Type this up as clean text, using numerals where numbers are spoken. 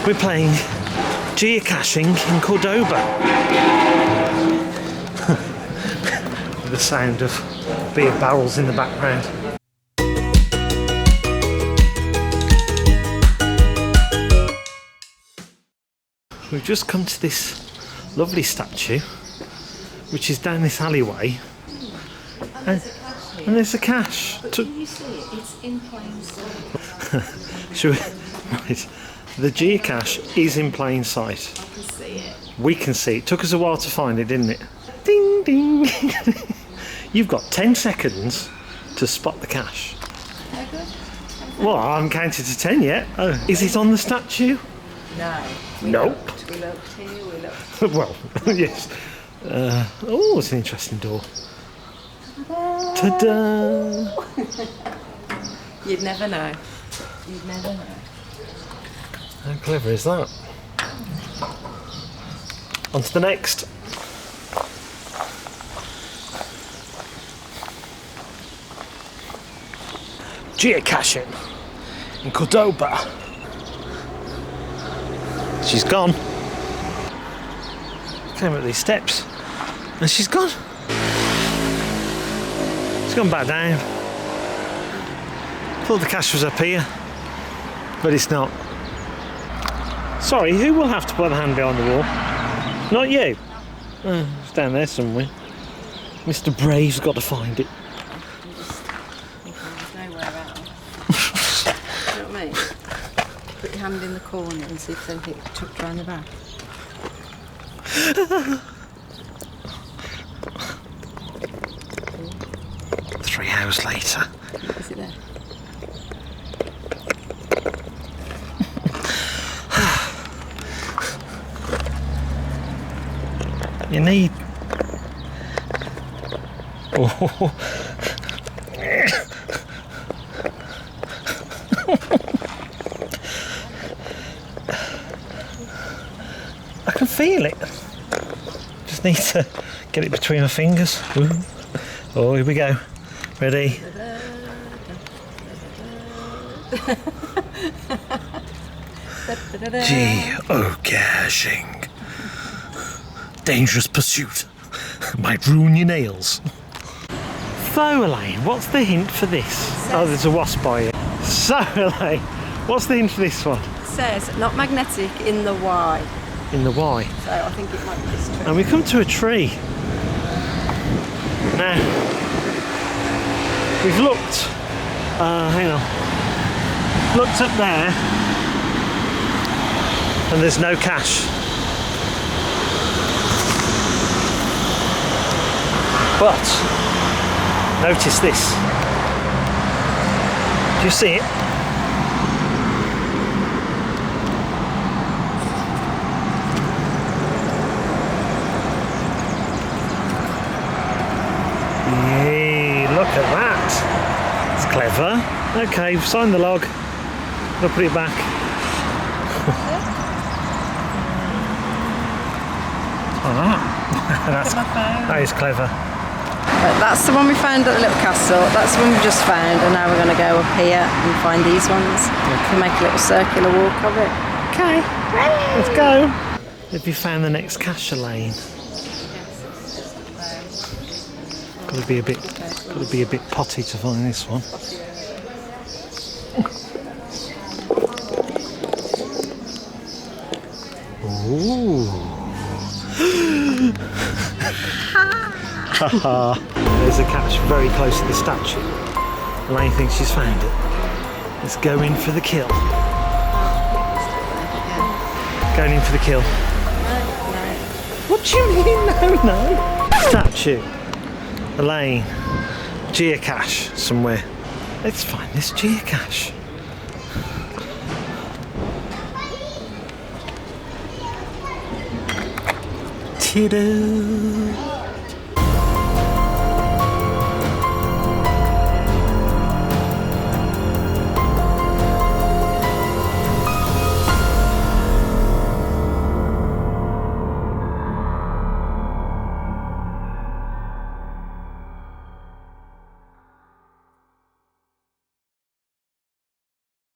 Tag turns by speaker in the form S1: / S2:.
S1: We're playing geocaching in Cordoba. With the sound of beer barrels in the background. We've just come to this lovely statue, which is down this alleyway. And there's a cache.
S2: Can you see it? It's in plain sight.
S1: Right. The geocache is in plain sight.
S2: I can see it.
S1: We can see it. Took us a while to find it, didn't it? Ding ding. You've got 10 seconds to spot the cache.
S2: No good?
S1: Well, I haven't counted to 10 yet. Oh, is it on the statue?
S2: No.
S1: Nope.
S2: We looked here, we looked.
S1: Well, yes. Oh, it's an interesting door. Ta-da!
S2: You'd never know. You'd never know.
S1: How clever is that? On to the next. Geocaching in Cordoba. She's gone. Came up these steps and she's gone. She's gone back down. Thought the cache was up here, but it's not. Sorry, who will have to put a hand behind the wall? Not you. Oh, it's down there somewhere. Mr. Brave's got to find it.
S2: There's nowhere else. You know what I mean? Put your hand in the corner and see if there's anything tucked around the back.
S1: 3 hours later.
S2: Is it there?
S1: You need... Oh. I can feel it. Just need to get it between my fingers. Ooh. Oh, here we go. Ready? Geocaching. Dangerous pursuit. Might ruin your nails. So, Elaine, what's the hint for this? Oh, there's a wasp by it. So, Elaine, what's the hint for this one?
S2: It says not magnetic in the Y.
S1: In the Y.
S2: So I think it might be this tree.
S1: And we come to a tree. Now, we've looked, hang on, looked up there, and there's no cache. But, notice this. Do you see it? Yay, look at that. It's clever. Okay, we've signed the log. I'll put it back. That is clever.
S2: Right, that's the one we found at the little castle. That's the one we just found, and now we're going to go up here and find these ones. Okay. Make a little circular walk of it. Okay,
S1: let's go. Have you found the next cache, Elaine? Got to be a bit potty to find this one. Ooh. There's a cache very close to the statue. Elaine thinks she's found it. Let's go in for the kill. Going in for the kill.
S2: No.
S1: What do you mean, no? Statue. Elaine. Geocache somewhere. Let's find this geocache. Ta-da!